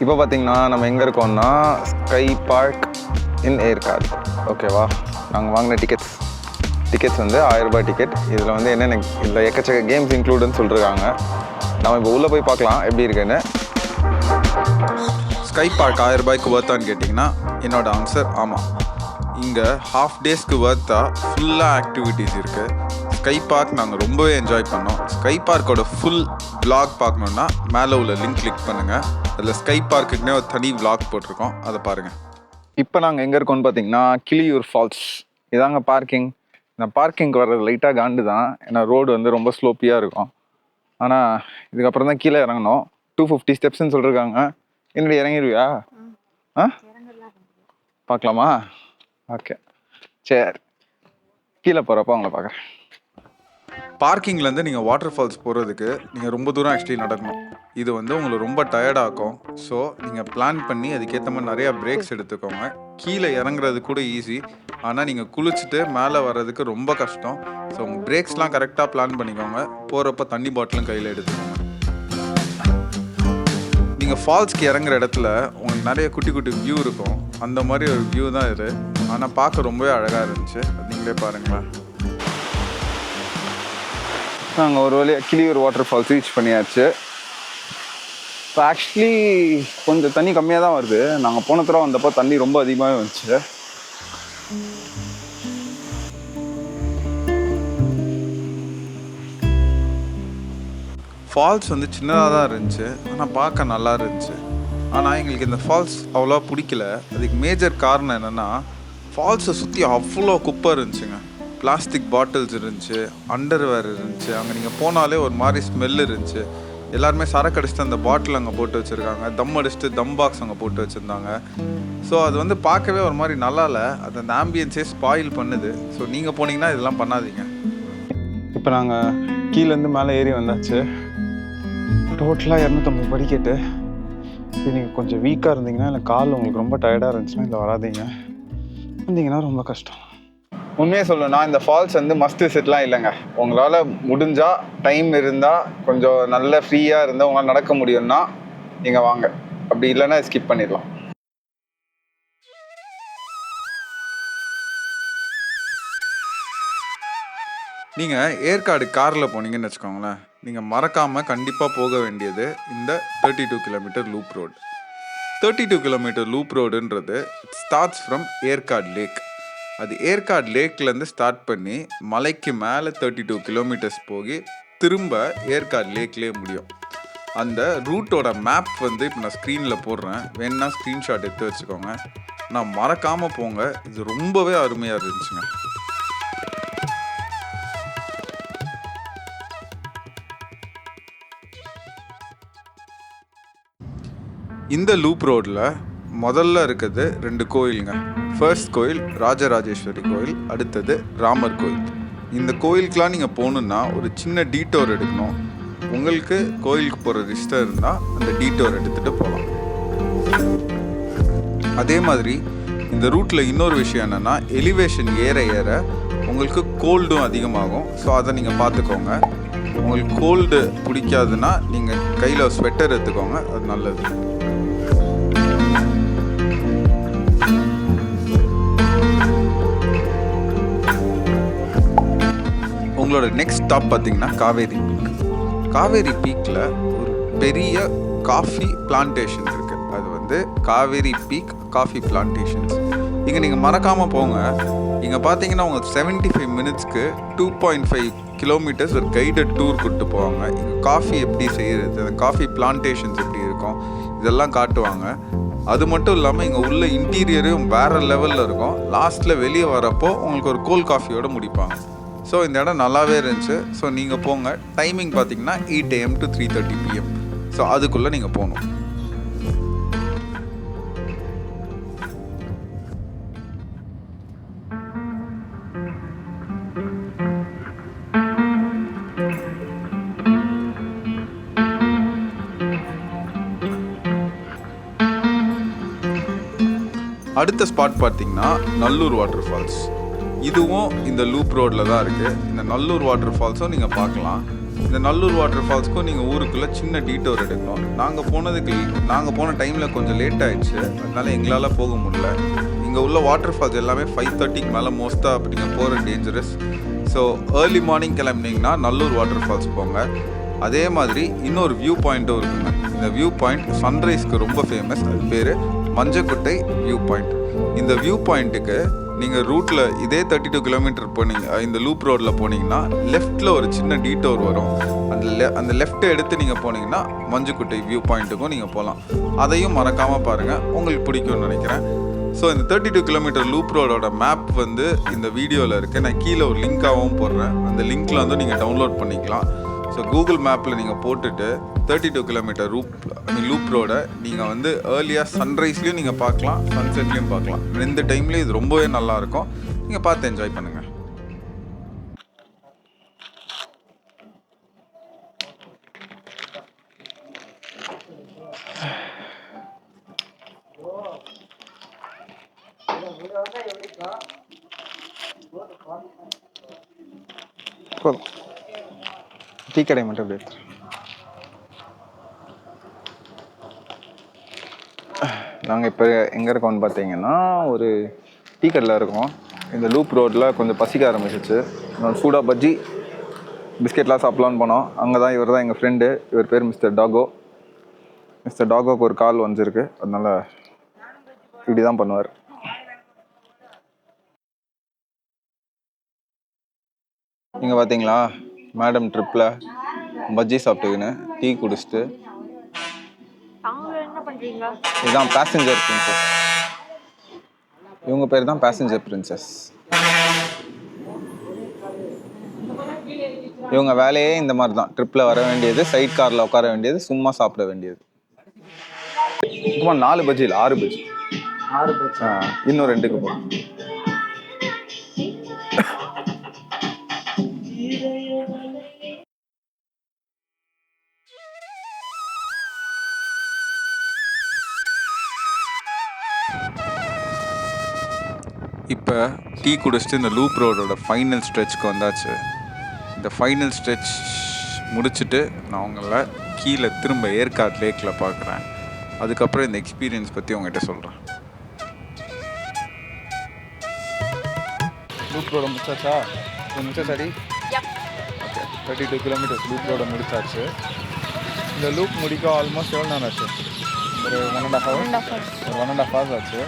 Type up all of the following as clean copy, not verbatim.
இப்போ பார்த்தீங்கன்னா நம்ம எங்கே இருக்கோம்னா ஸ்கை பார்க் இன் ஏற்காடு. ஓகேவா, நாங்கள் வாங்கின டிக்கெட்ஸ் வந்து 1000 ரூபாய் டிக்கெட். இதில் வந்து என்னென்ன இதில் எக்கச்சக்க கேம்ஸ் இன்க்ளூடுன்னு சொல்லியிருக்காங்க. நம்ம இப்போ உள்ளே போய் பார்க்கலாம் எப்படி இருக்குன்னு. ஸ்கை பார்க் 1000 ரூபாய்க்கு ஒர்த்தான்னு கேட்டிங்கன்னா என்னோடய ஆன்சர் ஆமாம். இங்கே ஹாஃப் டேஸ்க்கு ஒர்த்தா ஃபுல்லாக ஆக்டிவிட்டீஸ் இருக்குது. ஸ்கை பார்க் நாங்கள் ரொம்பவே என்ஜாய் பண்ணோம். ஸ்கை பார்க்கோட ஃபுல் விளாக் பார்க்கணுன்னா மேலே உள்ள லிங்க் கிளிக் பண்ணுங்கள். அதில் ஸ்கை பார்க்குக்குனே ஒரு தனி விளாக் போட்டிருக்கோம், அதை பாருங்கள். இப்போ நாங்கள் எங்கே இருக்கோம்னு பார்த்தீங்கன்னா கிளியூர் ஃபால்ஸ். இதாங்க பார்க்கிங். இந்த பார்க்கிங்க்கு வர்றது லைட்டாக காண்டு தான், ஏன்னா ரோடு வந்து ரொம்ப ஸ்லோப்பியாக இருக்கும். ஆனால் இதுக்கப்புறம் தான் கீழே இறங்கணும். 250 ஸ்டெப்ஸ்ன்னு சொல்லியிருக்காங்க. என்னடி இறங்கிடுவியா? பார்க்கலாமா? ஓகே சரி, கீழே போகிறப்ப அவங்கள பார்க்குறேன். பார்க்கிங்லேருந்து நீங்கள் வாட்டர் ஃபால்ஸ் போகிறதுக்கு நீங்கள் ரொம்ப தூரம் ஆக்சுவலி நடக்கணும். இது வந்து உங்களை ரொம்ப டயர்டாகும். ஸோ நீங்கள் பிளான் பண்ணி அதுக்கேற்ற மாதிரி நிறையா பிரேக்ஸ் எடுத்துக்கோங்க. கீழே இறங்குறது கூட ஈஸி, ஆனால் நீங்கள் குளிச்சுட்டு மேலே வர்றதுக்கு ரொம்ப கஷ்டம். ஸோ உங்கள் பிரேக்ஸ்லாம் கரெக்டாக பிளான் பண்ணிக்கோங்க. போகிறப்ப தண்ணி பாட்டிலும் கையில் எடுத்துக்கோங்க. நீங்கள் ஃபால்ஸ்க்கு இறங்குற இடத்துல உங்களுக்கு நிறைய குட்டி குட்டி வியூ இருக்கும். அந்த மாதிரி ஒரு வியூ தான் இது. ஆனால் பார்க்க ரொம்பவே அழகாக இருந்துச்சு. அது நீங்களே பாருங்களேன். நாங்கள் ஒரு வழியாக கிளியூர் வாட்டர் ஃபால்ஸ் ரீச் பண்ணியாச்சு. இப்போ ஆக்சுவலி கொஞ்சம் தண்ணி கம்மியாக தான் வருது. நாங்கள் போன தடவை வந்தப்போ தண்ணி ரொம்ப அதிகமாகவே வந்துச்சு. ஃபால்ஸ் வந்து சின்னதாக தான் இருந்துச்சு, ஆனால் பார்க்க நல்லா இருந்துச்சு. ஆனால் எங்களுக்கு இந்த ஃபால்ஸ் அவ்வளோ பிடிக்கல. அதுக்கு மேஜர் காரணம் என்னென்னா, ஃபால்ஸை சுற்றி அவ்வளோ குப்பை இருந்துச்சுங்க. பிளாஸ்டிக் பாட்டில்ஸ் இருந்துச்சு, அண்டர்வேர் இருந்துச்சு. அங்கே நீங்கள் போனாலே ஒரு மாதிரி ஸ்மெல் இருந்துச்சு. எல்லாருமே சரக்கு அடிச்சுட்டு அந்த பாட்டில் அங்கே போட்டு வச்சுருக்காங்க, தம் அடிச்சுட்டு தம் பாக்ஸ் அங்கே போட்டு வச்சுருந்தாங்க. ஸோ அது வந்து பார்க்கவே ஒரு மாதிரி நல்லா இல்லை. அது அந்த ஆம்பியன்ஸே ஸ்பாயில் பண்ணுது. ஸோ நீங்கள் போனீங்கன்னா இதெல்லாம் பண்ணாதீங்க. இப்போ நாங்கள் கீழேருந்து மேலே ஏறி வந்தாச்சு. டோட்டலாக 250 படிக்கட்டு. இது நீங்கள் கொஞ்சம் வீக்காக இருந்தீங்கன்னா, இல்லை கால் உங்களுக்கு ரொம்ப டயர்டாக இருந்துச்சுன்னா இதில் வராதிங்க. வந்தீங்கன்னா ரொம்ப கஷ்டம். உண்மையாக சொல்லணும்னா இந்த ஃபால்ஸ் வந்து மஸ்ட் விசிட்லாம் இல்லைங்க. உங்களால் முடிஞ்சால் டைம் இருந்தால் கொஞ்சம் நல்ல ஃப்ரீயாக இருந்தால் உங்களால் நடக்க முடியும்னா நீங்கள் வாங்க. அப்படி இல்லைன்னா ஸ்கிப் பண்ணிடலாம். நீங்கள் ஏற்காடு காரில் போனீங்கன்னு வச்சுக்கோங்களேன், நீங்கள் மறக்காமல் கண்டிப்பாக போக வேண்டியது இந்த 32 kilometre loop road. 32 kilometre loop ரோடுன்றது ஸ்டார்ட்ஸ் ஃப்ரம் ஏற்காடு லேக். அது ஏற்காடு லேக்லேருந்து ஸ்டார்ட் பண்ணி மலைக்கு மேலே 32 கிலோமீட்டர்ஸ் போய் திரும்ப ஏற்காடு லேக்லேயே முடியும். அந்த ரூட்டோட மேப் வந்து இப்போ நான் ஸ்க்ரீனில் போடுறேன், வேணுன்னா ஸ்க்ரீன்ஷாட் எடுத்து வச்சுக்கோங்க. நான் மறக்காமல் போங்க, இது ரொம்பவே அருமையாக இருந்துச்சுங்க. இந்த லூப் ரோடில் முதல்ல இருக்கிறது 2 கோயிலுங்க. ஃபர்ஸ்ட் கோயில் ராஜராஜேஸ்வரி கோயில், அடுத்தது ராமர் கோயில். இந்த கோயிலுக்கெலாம் நீங்கள் போகணுன்னா ஒரு சின்ன டீட்டோர் எடுக்கணும். உங்களுக்கு கோயிலுக்கு போகிற இஷ்டம் இருந்தால் அந்த டீட்டோர் எடுத்துகிட்டு போகலாம். அதே மாதிரி இந்த ரூட்டில் இன்னொரு விஷயம் என்னென்னா, எலிவேஷன் ஏற ஏற உங்களுக்கு கோல்டும் அதிகமாகும். ஸோ அதை நீங்கள் பார்த்துக்கோங்க. உங்களுக்கு கோல்டு பிடிக்காதுன்னா நீங்கள் கையில் ஸ்வெட்டர் எடுத்துக்கோங்க, அது நல்லது. உங்களோட நெக்ஸ்ட் ஸ்டாப் பார்த்தீங்கன்னா காவேரி பீக். காவேரி பீக்கில் ஒரு பெரிய காஃபி பிளான்டேஷன் இருக்குது. அது வந்து காவேரி பீக் காஃபி பிளான்டேஷன்ஸ். இங்கே நீங்கள் மறக்காமல் போங்க. இங்கே பார்த்தீங்கன்னா உங்களுக்கு 75 மினிட்ஸ்க்கு 2.5 கிலோமீட்டர்ஸ் ஒரு கைடட் டூர் கூப்பிட்டு போவாங்க. இங்கே காஃபி எப்படி செய்கிறது, அந்த காஃபி பிளான்டேஷன்ஸ் எப்படி இருக்கும், இதெல்லாம் காட்டுவாங்க. அது மட்டும் இல்லாமல் இங்கே உள்ள இன்டீரியரும் வேறு லெவலில் இருக்கும். லாஸ்ட்டில் வெளியே வரப்போ உங்களுக்கு ஒரு கோல்ட் காஃபியோடு முடிப்பாங்க. ஸோ இந்த இடம் நல்லாவே இருந்துச்சு. ஸோ நீங்கள் போங்க. டைமிங் பார்த்தீங்கன்னா 8 AM to 3:30 PM. ஸோ அதுக்குள்ளே நீங்கள் போகணும். அடுத்த ஸ்பாட் பார்த்தீங்கன்னா நல்லூர் வாட்டர் ஃபால்ஸ். இதுவும் இந்த லூப் ரோடில் தான் இருக்குது. இந்த நல்லூர் வாட்டர் ஃபால்ஸும் நீங்கள் பார்க்கலாம். இந்த நல்லூர் வாட்டர் ஃபால்ஸ்க்கும் நீங்கள் ஊருக்குள்ளே சின்ன டீட்டோர் எடுக்கணும். நாங்கள் போன டைமில் கொஞ்சம் லேட் ஆகிடுச்சு, அதனால எங்களால் போக முடியல. இங்கே உள்ள வாட்டர் ஃபால்ஸ் எல்லாமே 5:30க்கு மேலே மோஸ்ட்டாக அப்படிங்க போகிற டேஞ்சரஸ். ஸோ ஏர்லி மார்னிங் கிளம்புனீங்கன்னா நல்லூர் வாட்டர் ஃபால்ஸ் போங்க. அதே மாதிரி இன்னொரு வியூ பாயிண்ட்டும் இருக்குங்க. இந்த வியூ பாயிண்ட் சன்ரைஸ்க்கு ரொம்ப ஃபேமஸ். அது பேர் மஞ்சக்குட்டை வியூ பாயிண்ட். இந்த வியூ பாயிண்ட்டுக்கு நீங்கள் ரூட்டில் இதே 32 கிலோமீட்டர் போனீங்க, இந்த லூப் ரோடில் போனீங்கன்னா லெஃப்ட்டில் ஒரு சின்ன டீட்டோர் வரும். அந்த லெஃப்ட்டை எடுத்து நீங்கள் போனீங்கன்னா மஞ்சுக்குட்டை வியூ பாயிண்ட்டுக்கும் நீங்கள் போகலாம். அதையும் மறக்காமல் பாருங்கள், உங்களுக்கு பிடிக்கும்னு நினைக்கிறேன். ஸோ இந்த 32 கிலோமீட்டர் லூப் ரோடோட மேப் வந்து இந்த வீடியோவில் இருக்குது. நான் கீழே ஒரு லிங்காகவும் போடுறேன். அந்த லிங்க்கில் வந்து நீங்கள் டவுன்லோட் பண்ணிக்கலாம். ஸோ கூகுள் மேப்பில் நீங்கள் போட்டுட்டு 32 கிலோமீட்டர் லூப் ரோடை நீங்கள் வந்து ஏர்லியாக சன்ரைஸ்லேயும் நீங்கள் பார்க்கலாம், சன்செட்லேயும் பார்க்கலாம். இந்த டைம்லேயும் இது ரொம்பவே நல்லாயிருக்கும். நீங்கள் பார்த்து என்ஜாய் பண்ணுங்கள். போதும், டீ கடை மட்டும் எப்படி எடுத்துரு. நாங்கள் இப்போ எங்கே இருக்கோம்னு பார்த்தீங்கன்னா ஒரு டீ கடையில் இருக்கோம். இந்த லூப் ரோட்டில் கொஞ்சம் பசிக்க ஆரம்பிச்சிச்சு. சூடாக பஜ்ஜி பிஸ்கெட்லாம் சாப்பிட்லான்னு போனோம். அங்கே தான் இவர் தான் எங்கள் ஃப்ரெண்டு. இவர் பேர் மிஸ்டர் டாகோ. மிஸ்டர் டாகோக்கு ஒரு கால் வந்துருக்கு, அதனால் இப்படி தான் பண்ணுவார். இங்கே பார்த்தீங்களா மேடம் ட்ரிப்பில் பஜ்ஜி சாப்பிட்டுக்கின்னு டீ குடிச்சிட்டு. இதுதான் பேசஞ்சர் பிரின்சஸ். இவங்க பேர் தான் பேசஞ்சர் பிரின்சஸ். இவங்க வேலையே இந்த மாதிரி தான். ட்ரிப்பில் வர வேண்டியது, சைட் காரில் உட்கார வேண்டியது, சும்மா சாப்பிட வேண்டியது. சும்மா 4 பஜ்ஜி இல்லை 6 பஜ்ஜி. இன்னும் 2க்கு போகும். இப்போ டீ குடிச்சிட்டு இந்த லூப் ரோடோட ஃபைனல் ஸ்ட்ரெச்சுக்கு வந்தாச்சு. இந்த ஃபைனல் ஸ்ட்ரெச் முடிச்சுட்டு நான் உங்களை கீழே திரும்ப ஏற்காடு லேக்கில் பார்க்குறேன். அதுக்கப்புறம் இந்த எக்ஸ்பீரியன்ஸ் பற்றி உங்கள்கிட்ட சொல்கிறேன். லூப் ரோட முடிச்சாச்சா? முடிச்சாச்சாடி? ஓகே, 32 கிலோமீட்டர்ஸ் லூப் ரோட முடிச்சாச்சு. இந்த லூப் முடிக்க ஆல்மோஸ்ட் எவ்வளோ நேரம் ஆச்சு? ஒரு 1.5 hours. ஒரு 1.5 hours ஆச்சு.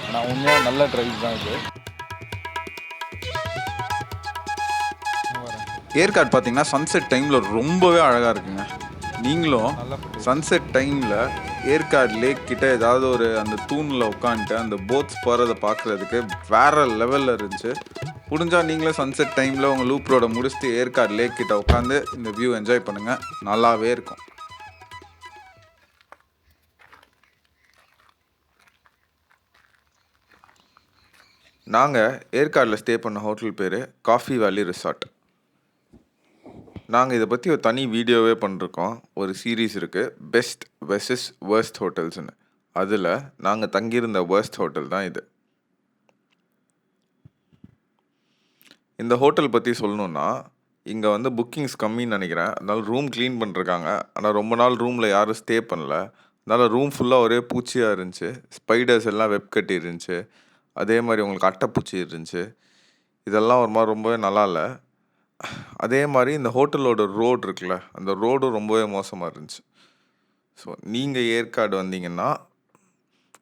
ஆனால் உண்மையாக நல்ல ட்ரைவ் தான் இது. ஏற்காடு பார்த்தீங்கன்னா சன்செட் டைமில் ரொம்பவே அழகாக இருக்குங்க. நீங்களும் சன்செட் டைமில் ஏற்காடு லேக் கிட்ட ஏதாவது ஒரு அந்த தூணில் உட்காந்துட்டு அந்த போட்ஸ் போகிறத பார்க்குறதுக்கு வேறு லெவலில் இருந்துச்சு. முடிஞ்சால் நீங்களும் சன்செட் டைமில் உங்கள் லூப் ரோட முடிச்சுட்டு ஏற்காடு லேக் கிட்ட உட்காந்து இந்த வியூ என்ஜாய் பண்ணுங்கள். நல்லாவே இருக்கும். நாங்கள் ஏற்காடில் ஸ்டே பண்ண ஹோட்டல் பேர் காஃபி வேலி ரிசார்ட். நாங்கள் இதை பற்றி ஒரு தனி வீடியோவே பண்ணிருக்கோம். ஒரு சீரீஸ் இருக்குது, பெஸ்ட் வெர்சஸ் வேர்ஸ்ட் ஹோட்டல்ஸ்னு. அதில் நாங்கள் தங்கியிருந்த வேர்ஸ்ட் ஹோட்டல் தான் இது. இந்த ஹோட்டல் பற்றி சொல்லணுன்னா, இங்கே வந்து புக்கிங்ஸ் கம்மின்னு நினைக்கிறேன். அதனால் ரூம் க்ளீன் பண்ணிருக்காங்க. ஆனால் ரொம்ப நாள் ரூமில் யாரும் ஸ்டே பண்ணல. அதனால் ரூம் ஃபுல்லாக ஒரே பூச்சியாக இருந்துச்சு. ஸ்பைடர்ஸ் எல்லாம் வெப் கட்டி இருந்துச்சு. அதே மாதிரி உங்களுக்கு அட்டைப்பூச்சி இருந்துச்சு. இதெல்லாம் ஒரு மாதிரி ரொம்பவே நல்லா இல்லை. அதே மாதிரி இந்த ஹோட்டலோட ரோடு இருக்குல்ல, அந்த ரோடும் ரொம்பவே மோசமாக இருந்துச்சு. ஸோ நீங்கள் ஏற்காடு வந்தீங்கன்னா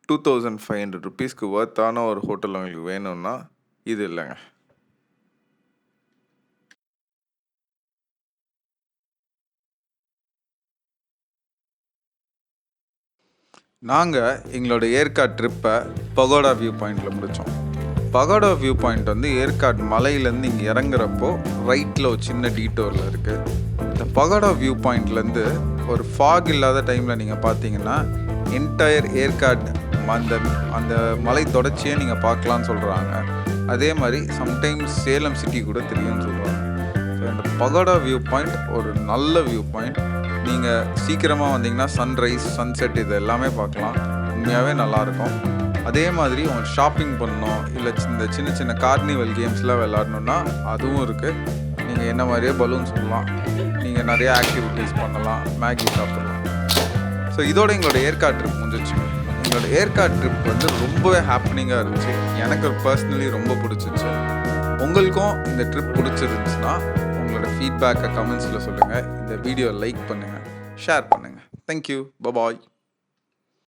2500 rupeesக்கு ஒர்த்தான ஒரு ஹோட்டல் உங்களுக்கு வேணும்னா இது இல்லைங்க. நாங்கள் எங்களோட ஏற்காடு ட்ரிப்பை பகோடா வியூ பாயிண்டில் முடித்தோம். பகோடா வியூ பாயிண்ட் வந்து ஏற்காடு மலையிலேருந்து இங்கே இறங்குறப்போ ரைட்டில் ஒரு சின்ன டீட்டோரில் இருக்குது. இந்த பகோடா வியூ பாயிண்ட்லேருந்து ஒரு ஃபாக் இல்லாத டைமில் நீங்கள் பார்த்தீங்கன்னா என்டையர் ஏற்காடு அந்த மலை தொடர்ச்சியை நீங்கள் பார்க்கலான்னு சொல்கிறாங்க. அதே மாதிரி சம்டைம்ஸ் சேலம் சிட்டி கூட தெரியும்னு சொல்கிறாங்க. ஸோ இந்த பகோடா வியூ பாயிண்ட் ஒரு நல்ல வியூ பாயிண்ட். நீங்கள் சீக்கிரமாக வந்தீங்கன்னா சன்ரைஸ், சன்செட் இது எல்லாமே பார்க்கலாம். உண்மையாகவே நல்லாயிருக்கும். அதே மாதிரி உங்களுக்கு ஷாப்பிங் பண்ணணும், இல்லை இந்த சின்ன சின்ன கார்னிவல் கேம்ஸ்லாம் விளாடணுன்னா அதுவும் இருக்குது. நீங்கள் என்ன மாதிரியே பலூன் சொல்லலாம், நீங்கள் நிறைய ஆக்டிவிட்டீஸ் பண்ணலாம், மேகி சாப்பிடலாம். ஸோ இதோட எங்களோட ஏற்காடு ட்ரிப் முடிஞ்சிச்சு. எங்களோட ஏற்காடு ட்ரிப் வந்து ரொம்பவே ஹாப்பனிங்காக இருந்துச்சு. எனக்கு பர்சனலி ரொம்ப பிடிச்சிச்சு. உங்களுக்கும் இந்த ட்ரிப் பிடிச்சிருந்துச்சுன்னா உங்களோட ஃபீட்பேக்கை கமெண்ட்ஸில் சொல்லுங்கள். இந்த வீடியோ லைக் பண்ணுங்கள், ஷேர் பண்ணுங்கள். Thank you, bye bye.